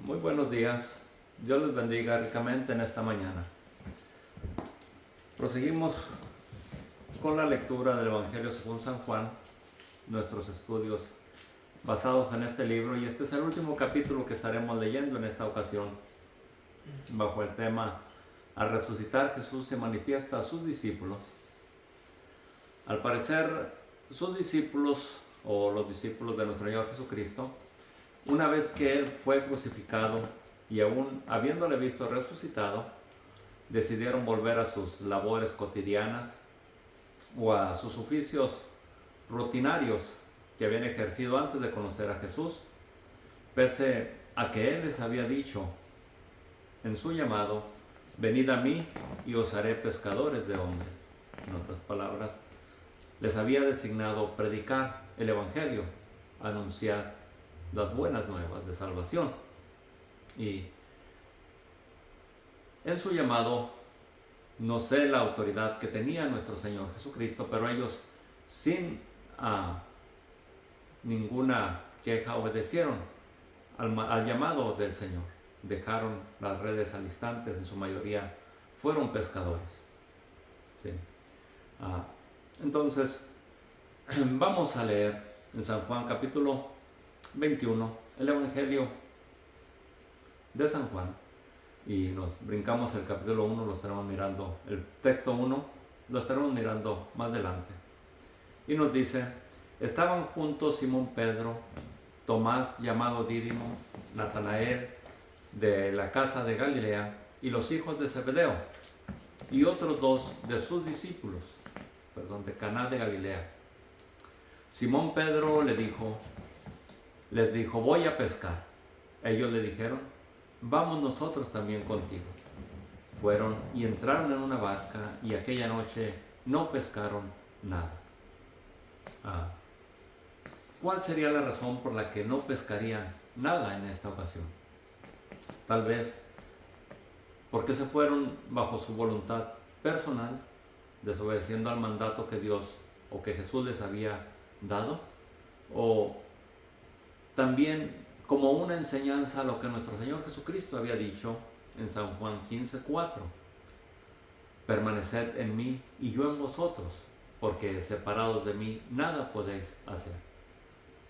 Muy buenos días. Dios les bendiga ricamente en esta mañana. Proseguimos con la lectura del Evangelio según San Juan, nuestros estudios basados en este libro, y este es el último capítulo que estaremos leyendo en esta ocasión, bajo el tema Al resucitar Jesús se manifiesta a sus discípulos. Al parecer, sus discípulos, o los discípulos de nuestro Señor Jesucristo, una vez que Él fue crucificado y aún habiéndole visto resucitado, decidieron volver a sus labores cotidianas o a sus oficios rutinarios que habían ejercido antes de conocer a Jesús, pese a que Él les había dicho en su llamado: venid a mí y os haré pescadores de hombres. En otras palabras, les había designado predicar el Evangelio, anunciar las buenas nuevas de salvación. Y en su llamado, no sé la autoridad que tenía nuestro Señor Jesucristo, pero ellos sin ninguna queja obedecieron al llamado del Señor. Dejaron las redes al instante, en su mayoría fueron pescadores. Sí. Entonces, vamos a leer en San Juan capítulo 21, el Evangelio de San Juan, y nos brincamos el capítulo 1, lo estaremos mirando, el texto 1 lo estaremos mirando más adelante. Y nos dice: estaban juntos Simón Pedro, Tomás llamado Dídimo, Natanael de la casa de Galilea y los hijos de Zebedeo, y otros dos de sus discípulos, de Caná de Galilea. Simón Pedro les dijo: voy a pescar. Ellos le dijeron: vamos nosotros también contigo. Fueron y entraron en una barca, y aquella noche no pescaron nada. ¿Cuál sería la razón por la que no pescarían nada en esta ocasión? Tal vez porque se fueron bajo su voluntad personal, desobedeciendo al mandato que Dios o que Jesús les había dado, o también como una enseñanza a lo que nuestro Señor Jesucristo había dicho en San Juan 15:4: permaneced en mí y yo en vosotros, porque separados de mí nada podéis hacer.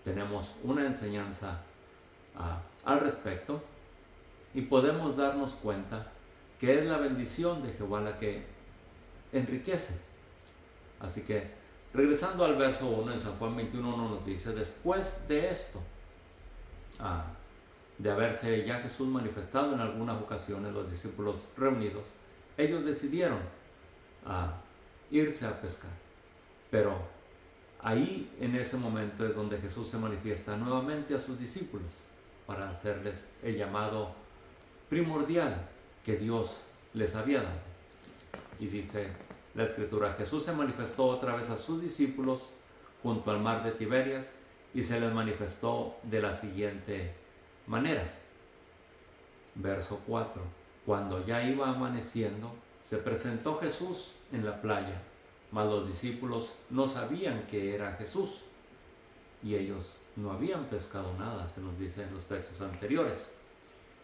Tenemos una enseñanza al respecto, y podemos darnos cuenta que es la bendición de Jehová la que enriquece. Así que, regresando al verso 1 en San Juan 21, nos dice: después de esto, de haberse ya Jesús manifestado en algunas ocasiones, los discípulos reunidos, ellos decidieron irse a pescar. Pero ahí, en ese momento, es donde Jesús se manifiesta nuevamente a sus discípulos para hacerles el llamado primordial que Dios les había dado. Y dice la Escritura: Jesús se manifestó otra vez a sus discípulos junto al mar de Tiberias, y se les manifestó de la siguiente manera. Verso 4: cuando ya iba amaneciendo, se presentó Jesús en la playa, mas los discípulos no sabían que era Jesús, y ellos no habían pescado nada, se nos dice en los textos anteriores.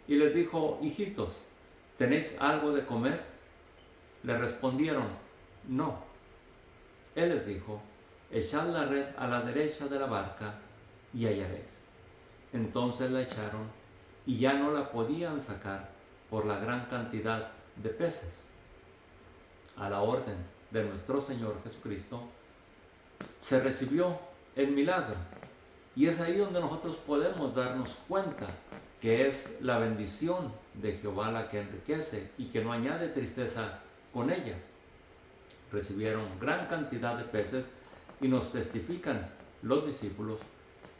Y les dijo: hijitos, ¿tenéis algo de comer? Le respondieron: no. Él les dijo: echad la red a la derecha de la barca y hallaréis. Entonces la echaron, y ya no la podían sacar por la gran cantidad de peces. A la orden de nuestro Señor Jesucristo se recibió el milagro, y es ahí donde nosotros podemos darnos cuenta que es la bendición de Jehová la que enriquece y que no añade tristeza con ella. Recibieron gran cantidad de peces, y nos testifican los discípulos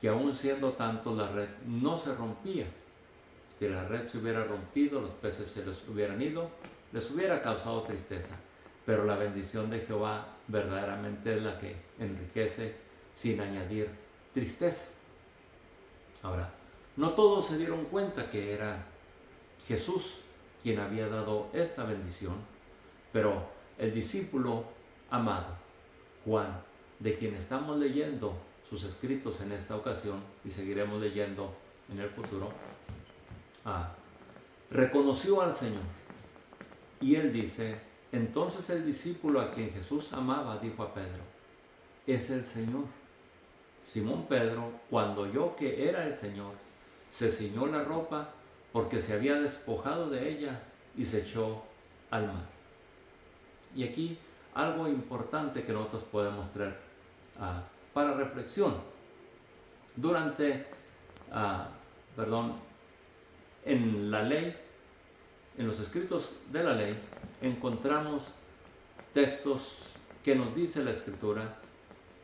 que aún siendo tanto, la red no se rompía. Si la red se hubiera rompido, los peces se les hubieran ido, les hubiera causado tristeza. Pero la bendición de Jehová verdaderamente es la que enriquece sin añadir tristeza. Ahora, no todos se dieron cuenta que era Jesús quien había dado esta bendición, pero el discípulo amado, Juan, de quien estamos leyendo sus escritos en esta ocasión y seguiremos leyendo en el futuro, reconoció al Señor. Y él dice, entonces el discípulo a quien Jesús amaba dijo a Pedro, es el Señor. Simón Pedro, cuando oyó que era el Señor, se ciñó la ropa porque se había despojado de ella y se echó al mar. Y aquí algo importante que nosotros podemos traer para reflexión. En la ley, en los escritos de la ley, encontramos textos que nos dice la Escritura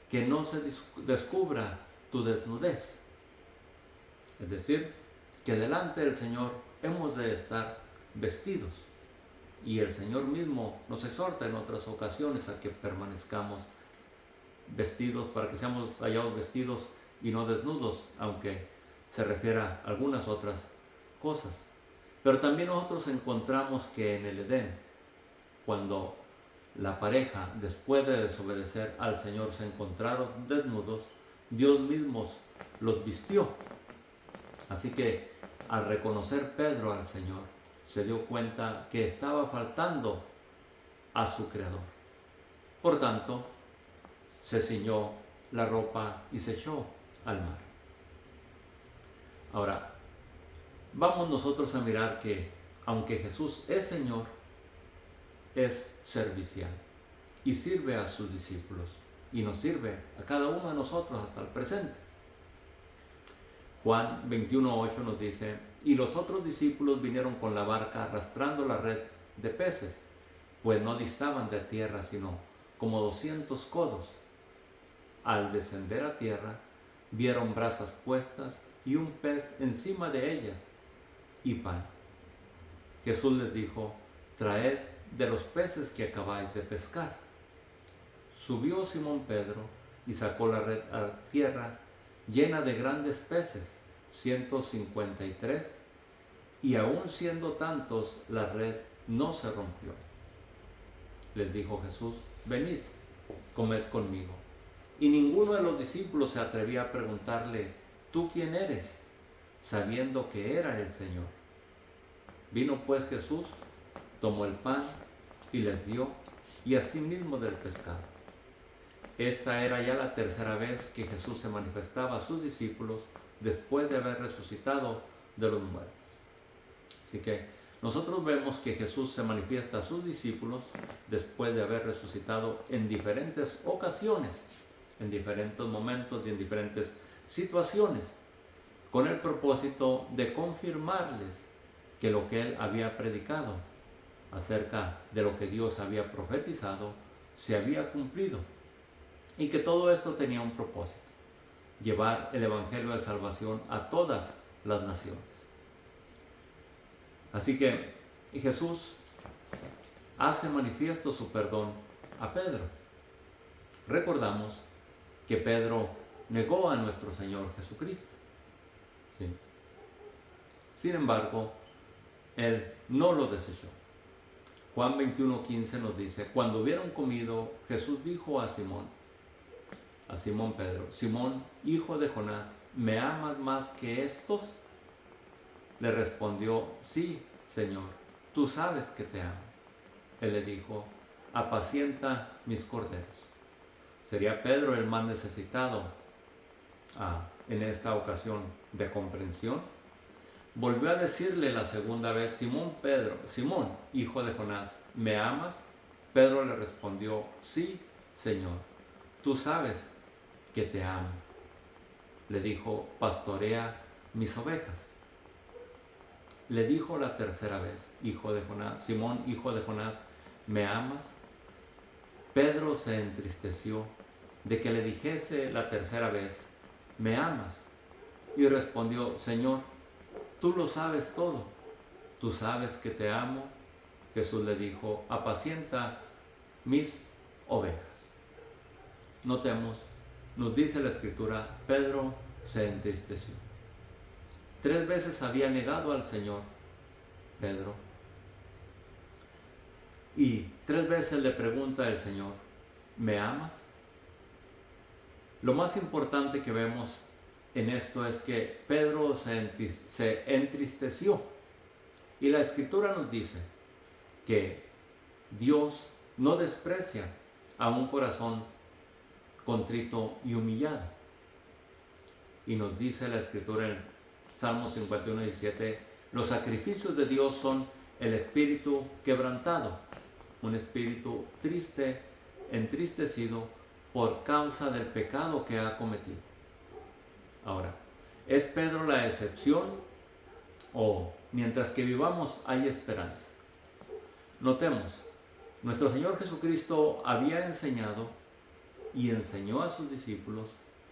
que no se descubra tu desnudez. Es decir, que delante del Señor hemos de estar vestidos. Y el Señor mismo nos exhorta en otras ocasiones a que permanezcamos vestidos, para que seamos hallados vestidos y no desnudos, aunque se refiera a algunas otras cosas. Pero también nosotros encontramos que en el Edén, cuando la pareja, después de desobedecer al Señor, se encontraron desnudos, Dios mismo los vistió. Así que al reconocer Pedro al Señor, se dio cuenta que estaba faltando a su Creador. Por tanto, se ciñó la ropa y se echó al mar. Ahora, vamos nosotros a mirar que, aunque Jesús es Señor, es servicial y sirve a sus discípulos y nos sirve a cada uno de nosotros hasta el presente. Juan 21:8 nos dice, y los otros discípulos vinieron con la barca arrastrando la red de peces, pues no distaban de tierra sino como 200 codos. Al descender a tierra, vieron brasas puestas y un pez encima de ellas y pan. Jesús les dijo, traed de los peces que acabáis de pescar. Subió Simón Pedro y sacó la red a tierra llena de grandes peces, 153, y aun siendo tantos, la red no se rompió. Les dijo Jesús, venid, comed conmigo. Y ninguno de los discípulos se atrevía a preguntarle, ¿tú quién eres?, sabiendo que era el Señor. Vino pues Jesús, tomó el pan y les dio, y asimismo del pescado. Esta era ya la tercera vez que Jesús se manifestaba a sus discípulos después de haber resucitado de los muertos. Así que nosotros vemos que Jesús se manifiesta a sus discípulos después de haber resucitado en diferentes ocasiones, en diferentes momentos y en diferentes situaciones, con el propósito de confirmarles que lo que Él había predicado acerca de lo que Dios había profetizado se había cumplido y que todo esto tenía un propósito: llevar el Evangelio de salvación a todas las naciones. Así que Jesús hace manifiesto su perdón a Pedro. Recordamos que Pedro negó a nuestro Señor Jesucristo. ¿Sí? Sin embargo, él no lo desechó. Juan 21:15 nos dice, cuando hubieron comido, Jesús dijo a Simón Pedro, Simón, hijo de Jonás, ¿me amas más que estos? Le respondió, sí, Señor, tú sabes que te amo. Él le dijo, apacienta mis corderos. ¿Sería Pedro el más necesitado en esta ocasión de comprensión? Volvió a decirle la segunda vez, Simón, hijo de Jonás, ¿me amas? Pedro le respondió, sí, Señor, tú sabes que te amo. Le dijo, pastorea mis ovejas. Le dijo la tercera vez, Simón, hijo de Jonás, ¿me amas? Pedro se entristeció de que le dijese la tercera vez, ¿me amas? Y respondió, Señor, tú lo sabes todo, tú sabes que te amo. Jesús le dijo, apacienta mis ovejas. Notemos, nos dice la Escritura, Pedro se entristeció. 3 veces había negado al Señor Pedro. Y 3 veces le pregunta el Señor, ¿me amas? Lo más importante que vemos en esto es que Pedro se entristeció. Y la Escritura nos dice que Dios no desprecia a un corazón contrito y humillado. Y nos dice la Escritura en Salmo 51:17, los sacrificios de Dios son el espíritu quebrantado, un espíritu triste, entristecido por causa del pecado que ha cometido. Ahora, ¿es Pedro la excepción o mientras que vivamos hay esperanza? Notemos, nuestro Señor Jesucristo había enseñado y enseñó a sus discípulos,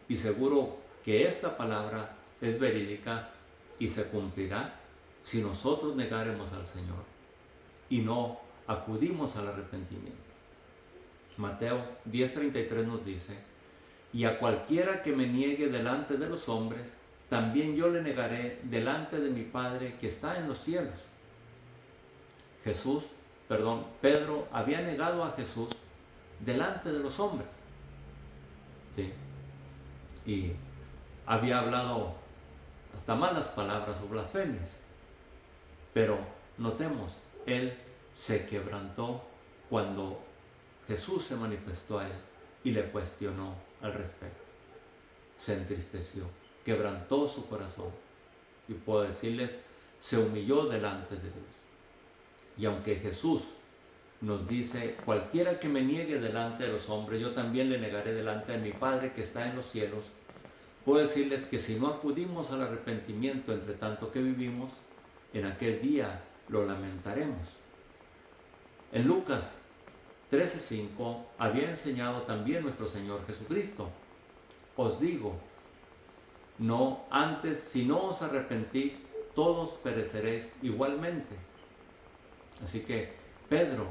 y seguro que esta palabra es verídica y se cumplirá si nosotros negaremos al Señor y no acudimos al arrepentimiento. Mateo 10:33 nos dice, y a cualquiera que me niegue delante de los hombres, también yo le negaré delante de mi Padre que está en los cielos. Pedro había negado a Jesús delante de los hombres. ¿Sí? Y había hablado hasta malas palabras o blasfemias. Pero notemos, él se quebrantó cuando Jesús se manifestó a él y le cuestionó al respecto. Se entristeció, quebrantó su corazón. Y puedo decirles, se humilló delante de Dios. Y aunque Jesús nos dice, cualquiera que me niegue delante de los hombres, yo también le negaré delante de mi Padre que está en los cielos, puedo decirles que si no acudimos al arrepentimiento entre tanto que vivimos, en aquel día lo lamentaremos. En Lucas 13:5 había enseñado también nuestro Señor Jesucristo, os digo, no antes, si no os arrepentís, todos pereceréis igualmente. Así que Pedro,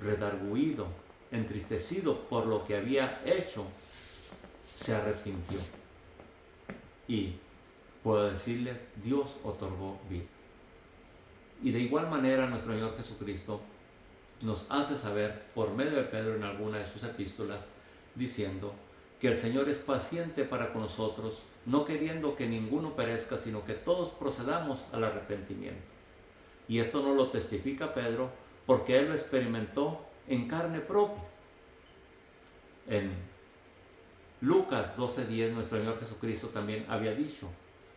redargüido, entristecido por lo que había hecho, se arrepintió. Y puedo decirle, Dios otorgó vida. Y de igual manera nuestro Señor Jesucristo nos hace saber por medio de Pedro en alguna de sus epístolas, diciendo que el Señor es paciente para con nosotros, no queriendo que ninguno perezca, sino que todos procedamos al arrepentimiento. Y esto no lo testifica Pedro porque él lo experimentó en carne propia. En Lucas 12:10 nuestro Señor Jesucristo también había dicho,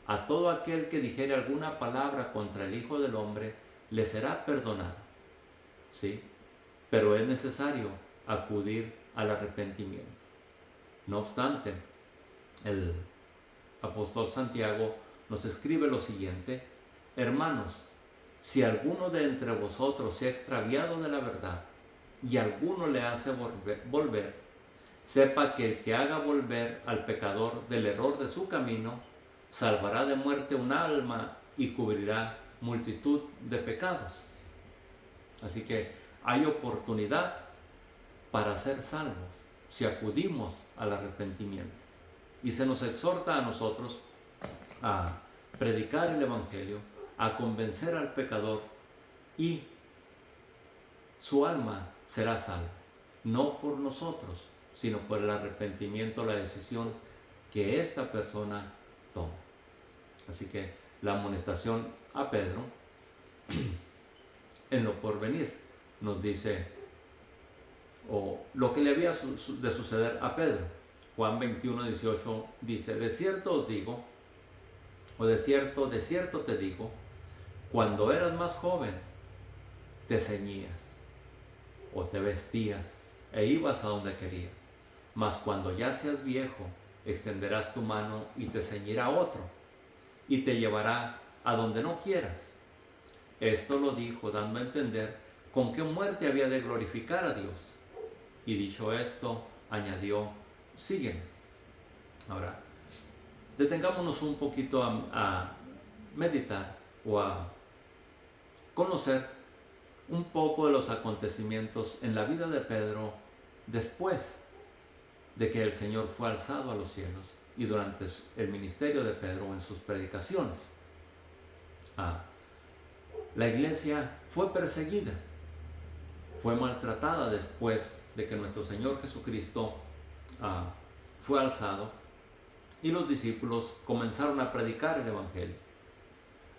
a todo aquel que dijere alguna palabra contra el Hijo del Hombre, le será perdonado. ¿Sí? Pero es necesario acudir al arrepentimiento. No obstante, el apóstol Santiago nos escribe lo siguiente, hermanos, si alguno de entre vosotros se ha extraviado de la verdad y alguno le hace volver, sepa que el que haga volver al pecador del error de su camino, salvará de muerte un alma y cubrirá multitud de pecados. Así que hay oportunidad para ser salvos si acudimos al arrepentimiento. Y se nos exhorta a nosotros a predicar el Evangelio, a convencer al pecador y su alma será salva, no por nosotros, sino por el arrepentimiento, la decisión que esta persona toma. Así que la amonestación a Pedro en lo porvenir nos dice, o lo que le había de suceder a Pedro. Juan 21:18 dice, de cierto os digo, o de cierto te digo, cuando eras más joven, te ceñías o te vestías e ibas a donde querías. Mas cuando ya seas viejo, extenderás tu mano y te ceñirá otro, y te llevará a donde no quieras. Esto lo dijo dando a entender con qué muerte había de glorificar a Dios. Y dicho esto, añadió, sígueme. Ahora, detengámonos un poquito a meditar o a conocer un poco de los acontecimientos en la vida de Pedro después de que el Señor fue alzado a los cielos y durante el ministerio de Pedro en sus predicaciones. La iglesia fue perseguida, fue maltratada después de que nuestro Señor Jesucristo fue alzado y los discípulos comenzaron a predicar el Evangelio.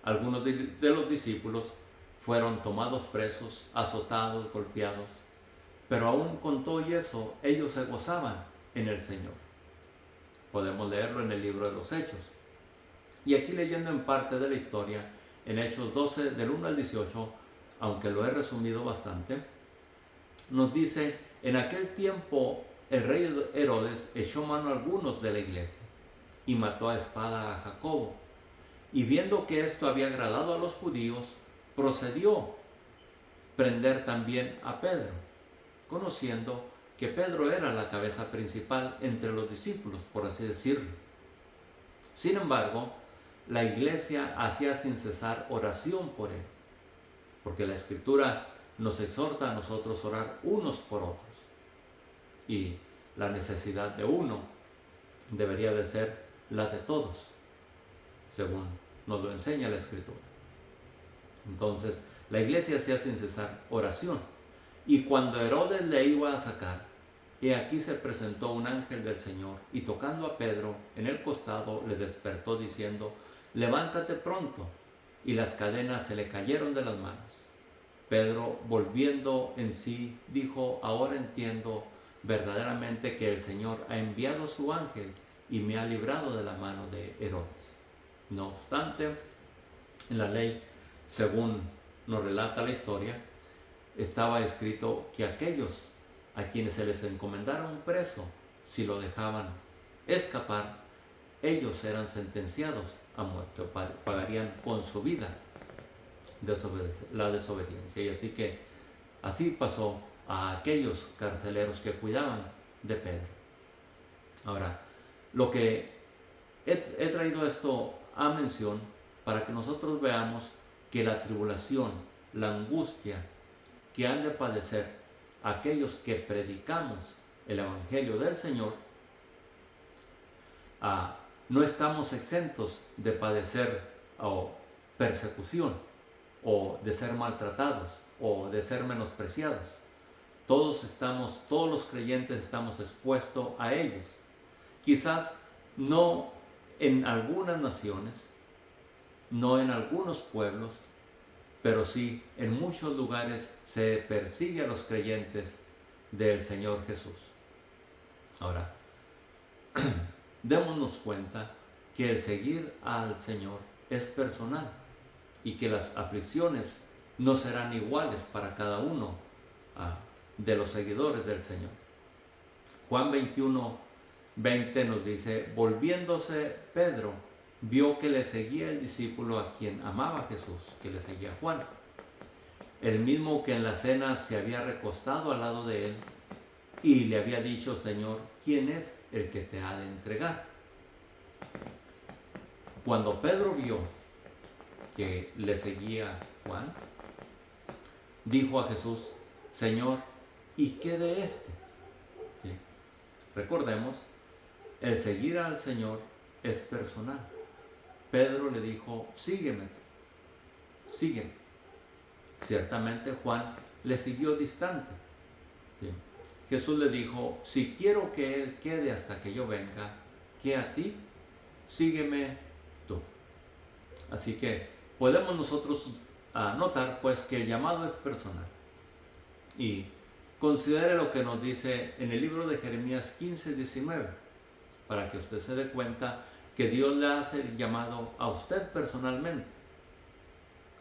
Algunos de los discípulos fueron tomados presos, azotados, golpeados, pero aún con todo y eso, ellos se gozaban en el Señor. Podemos leerlo en el libro de los Hechos. Y aquí leyendo en parte de la historia, en Hechos 12, del 1 al 18, aunque lo he resumido bastante, nos dice: en aquel tiempo el rey Herodes echó mano a algunos de la iglesia y mató a espada a Jacobo. Y viendo que esto había agradado a los judíos, procedió prender también a Pedro, conociendo que Pedro era la cabeza principal entre los discípulos, por así decirlo. Sin embargo, la iglesia hacía sin cesar oración por él, porque la Escritura nos exhorta a nosotros orar unos por otros. Y la necesidad de uno debería de ser la de todos, según nos lo enseña la Escritura. Entonces, la iglesia hacía sin cesar oración. Y cuando Herodes le iba a sacar, y aquí se presentó un ángel del Señor, y tocando a Pedro en el costado, le despertó diciendo: levántate pronto. Y las cadenas se le cayeron de las manos. Pedro, volviendo en sí, dijo: ahora entiendo verdaderamente que el Señor ha enviado su ángel y me ha librado de la mano de Herodes. No obstante, en la ley, según nos relata la historia, estaba escrito que aquellos a quienes se les encomendara un preso, si lo dejaban escapar, ellos eran sentenciados a muerte, pagarían con su vida la desobediencia. Y así que así pasó a aquellos carceleros que cuidaban de Pedro. Ahora, lo que he traído esto a mención para que nosotros veamos que la tribulación, la angustia que han de padecer aquellos que predicamos el Evangelio del Señor, no estamos exentos de padecer persecución, o de ser maltratados, o de ser menospreciados. Todos los creyentes estamos expuestos a ellos. Quizás no en algunas naciones, no en algunos pueblos, pero sí en muchos lugares se persigue a los creyentes del Señor Jesús. Ahora, démonos cuenta que el seguir al Señor es personal y que las aflicciones no serán iguales para cada uno de los seguidores del Señor. Juan 21:20 nos dice: volviéndose Pedro, vio que le seguía el discípulo a quien amaba Jesús, que le seguía Juan, el mismo que en la cena se había recostado al lado de él y le había dicho: Señor, ¿quién es el que te ha de entregar? Cuando Pedro vio que le seguía Juan, dijo a Jesús: Señor, ¿y qué de este? ¿Sí? Recordemos, el seguir al Señor es personal. Pedro le dijo: sígueme, sígueme. Ciertamente Juan le siguió distante. ¿Sí? Jesús le dijo: si quiero que él quede hasta que yo venga, ¿qué a ti? Sígueme tú. Así que podemos nosotros notar pues que el llamado es personal. Y considere lo que nos dice en el libro de Jeremías 15:19, para que usted se dé cuenta que Dios le hace el llamado a usted personalmente,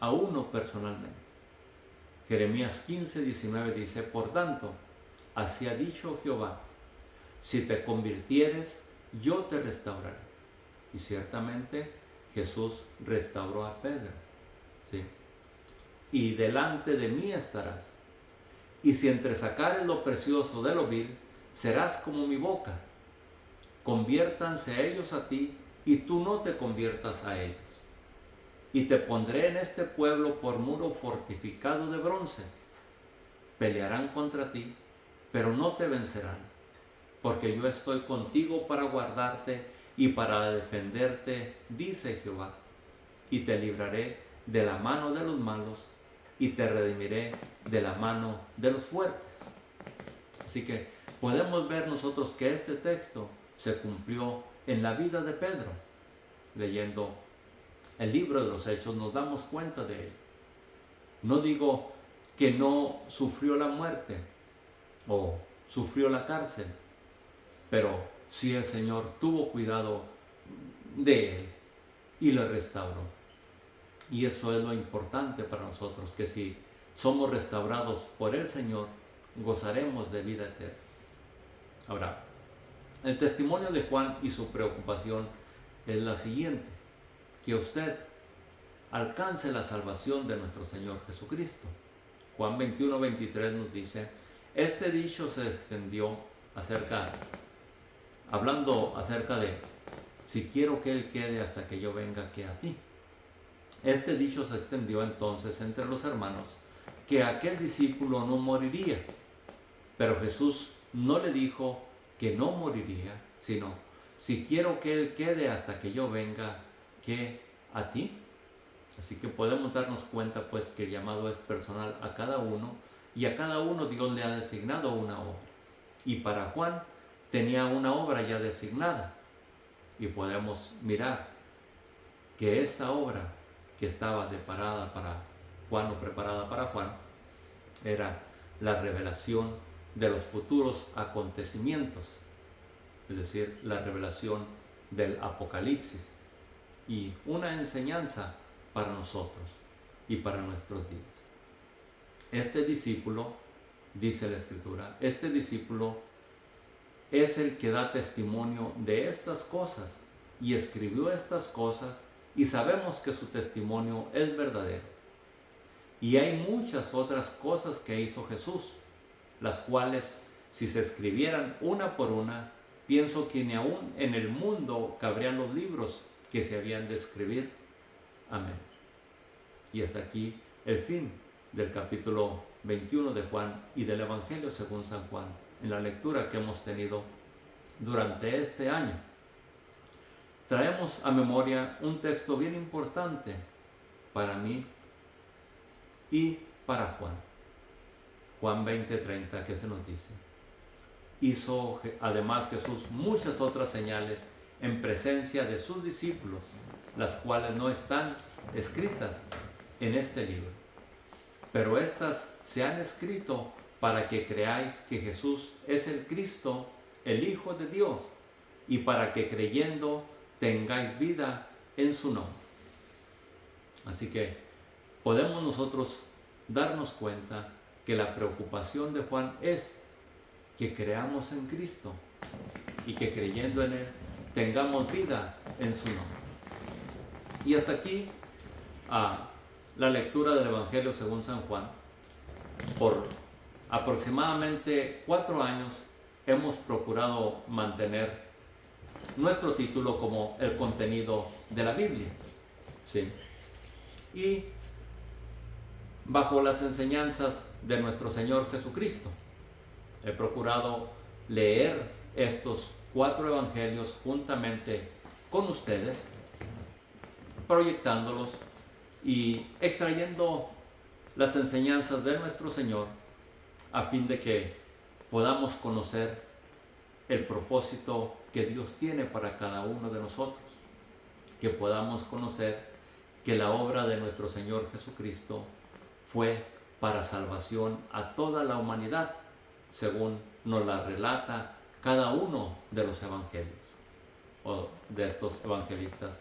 a uno personalmente. Jeremías 15:19 dice: por tanto, así ha dicho Jehová, si te convirtieres, yo te restauraré. Y ciertamente Jesús restauró a Pedro. ¿Sí? Y delante de mí estarás. Y si entresacares lo precioso de lo vil, serás como mi boca. Conviértanse ellos a ti, y tú no te conviertas a ellos. Y te pondré en este pueblo por muro fortificado de bronce. Pelearán contra ti, pero no te vencerán, porque yo estoy contigo para guardarte y para defenderte, dice Jehová. Y te libraré de la mano de los malos, y te redimiré de la mano de los fuertes. Así que podemos ver nosotros que este texto se cumplió en la vida de Pedro. Leyendo el libro de los Hechos nos damos cuenta de ello. No digo que no sufrió la muerte o sufrió la cárcel, pero sí el Señor tuvo cuidado de él y lo restauró. Y eso es lo importante para nosotros, que si somos restaurados por el Señor, gozaremos de vida eterna. Ahora, el testimonio de Juan y su preocupación es la siguiente: que usted alcance la salvación de nuestro Señor Jesucristo. Juan 21:23 nos dice: este dicho se extendió hablando acerca de si quiero que Él quede hasta que yo venga, que a ti. Este dicho se extendió entonces entre los hermanos, que aquel discípulo no moriría. Pero Jesús no le dijo que no moriría, sino, si quiero que Él quede hasta que yo venga, que a ti. Así que podemos darnos cuenta pues que el llamado es personal a cada uno, y a cada uno Dios le ha designado una obra. Y para Juan tenía una obra ya designada, y podemos mirar que esa obra que estaba preparada para Juan era la revelación de los futuros acontecimientos, es decir, la revelación del Apocalipsis, y una enseñanza para nosotros y para nuestros días. Este discípulo, dice la Escritura, este discípulo es el que da testimonio de estas cosas y escribió estas cosas, y sabemos que su testimonio es verdadero. Y hay muchas otras cosas que hizo Jesús, las cuales, si se escribieran una por una, pienso que ni aún en el mundo cabrían los libros que se habían de escribir. Amén. Y hasta aquí el fin del capítulo 21 de Juan y del Evangelio según San Juan, en la lectura que hemos tenido durante este año. Traemos a memoria un texto bien importante para mí y para Juan. Juan 20:30, que se nos dice: hizo además Jesús muchas otras señales en presencia de sus discípulos, las cuales no están escritas en este libro. Pero estas se han escrito para que creáis que Jesús es el Cristo, el Hijo de Dios, y para que creyendo tengáis vida en su nombre. Así que podemos nosotros darnos cuenta que la preocupación de Juan es que creamos en Cristo y que creyendo en Él tengamos vida en su nombre. Y hasta aquí la lectura del Evangelio según San Juan. Por aproximadamente 4 años hemos procurado mantener nuestro título como el contenido de la Biblia, ¿sí? Y bajo las enseñanzas de nuestro Señor Jesucristo, he procurado leer estos 4 evangelios juntamente con ustedes, proyectándolos y extrayendo las enseñanzas de nuestro Señor, a fin de que podamos conocer el propósito que Dios tiene para cada uno de nosotros, que podamos conocer que la obra de nuestro Señor Jesucristo fue para salvación a toda la humanidad, según nos la relata cada uno de los evangelios, o de estos evangelistas,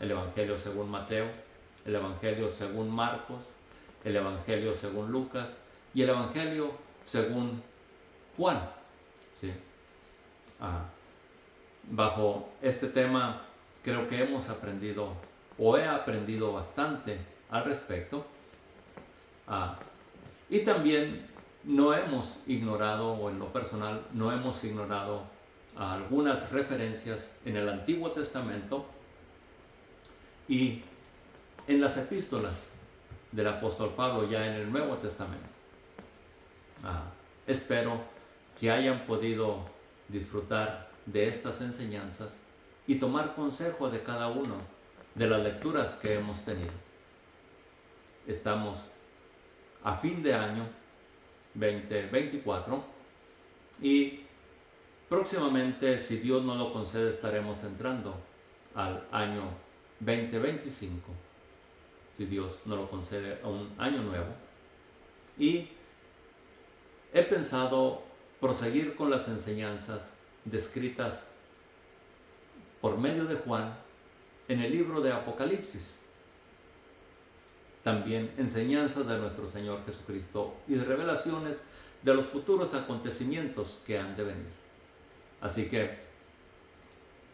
el Evangelio según Mateo, el Evangelio según Marcos, el Evangelio según Lucas y el Evangelio según Juan, ¿sí? Bajo este tema creo que hemos aprendido, o he aprendido bastante al respecto, y también no hemos ignorado, o en lo personal no hemos ignorado algunas referencias en el Antiguo Testamento y en las epístolas del apóstol Pablo ya en el Nuevo Testamento. Espero que hayan podido disfrutar de estas enseñanzas y tomar consejo de cada uno de las lecturas que hemos tenido. Estamos a fin de año 2024 y Próximamente, si Dios nos lo concede, estaremos entrando al año 2025, si Dios nos lo concede, a un año nuevo. Y he pensado proseguir con las enseñanzas descritas por medio de Juan en el libro de Apocalipsis. También enseñanzas de nuestro Señor Jesucristo y revelaciones de los futuros acontecimientos que han de venir. Así que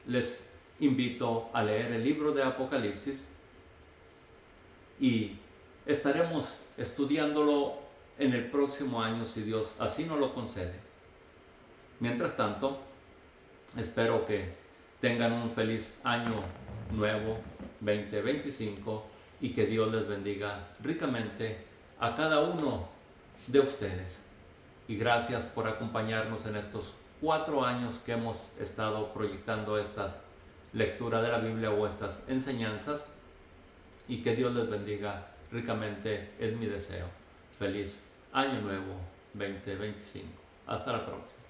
les invito a leer el libro de Apocalipsis y estaremos estudiándolo en el próximo año, si Dios así nos lo concede. Mientras tanto, espero que tengan un feliz año nuevo 2025 y que Dios les bendiga ricamente a cada uno de ustedes. Y gracias por acompañarnos en estos 4 años que hemos estado proyectando estas lecturas de la Biblia o estas enseñanzas, y que Dios les bendiga ricamente es mi deseo. Feliz Año Nuevo 2025. Hasta la próxima.